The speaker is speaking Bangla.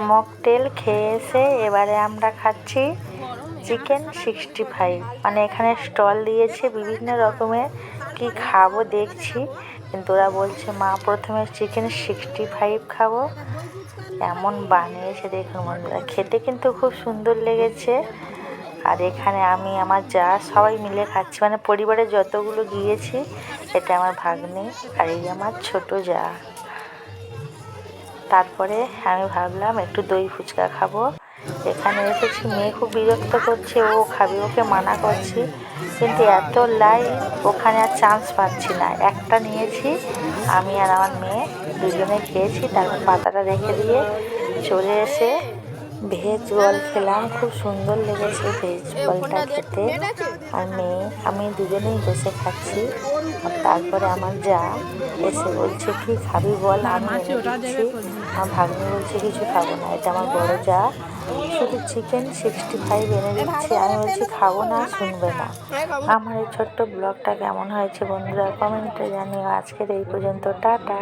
মকটেল খেয়ে এসে এবারে আমরা খাচ্ছি চিকেন 65। মানে এখানে স্টল দিয়েছে বিভিন্ন রকমের, কি খাবো দেখছি, কিন্তু ওরা বলছে মা প্রথমে চিকেন 65 খাবো। এমন বানিয়েছে দেখুন বন্ধুরা, খেতে কিন্তু খুব সুন্দর লেগেছে। আর এখানে আমি আমার যা সবাই মিলে খাচ্ছি, মানে পরিবারে যতগুলো গিয়েছি, এটা আমার ভাগ্নে আর এই আমার ছোট যা। তারপরে আমি ভাবলাম একটু দই ফুচকা খাবো। এখানে এসেছি, মেয়ে খুব বিরক্ত করছে, ও খাবে, ওকে মানা করছি, কিন্তু এত লাইন ওখানে আর চান্স পাচ্ছি না। একটা নিয়েছি, আমি আর আমার মেয়ে দুজনে খেয়েছি, তারপর পাতাটা রেখে দিয়ে চলে এসে ভেজ বল খেলাম। খুব সুন্দর লেগেছে ভেজ বলটা খেতে। আর মেয়ে আমি দুজনেই বসে খাচ্ছি। আর তারপরে আমার যা এসে বলছে কি খাবি বল, আমি এনে দিচ্ছি। আমার ভাগ্নি বলছে কিছু খাবো না, এটা আমার বড় যা শুধু চিকেন 65 এনে দিচ্ছে। আমি বলছি খাবো না, শুনবে না। আমার এই ছোট্ট ব্লগটা কেমন হয়েছে বন্ধুরা কমেন্টে জানিও। আজকের এই পর্যন্ত, টাটা।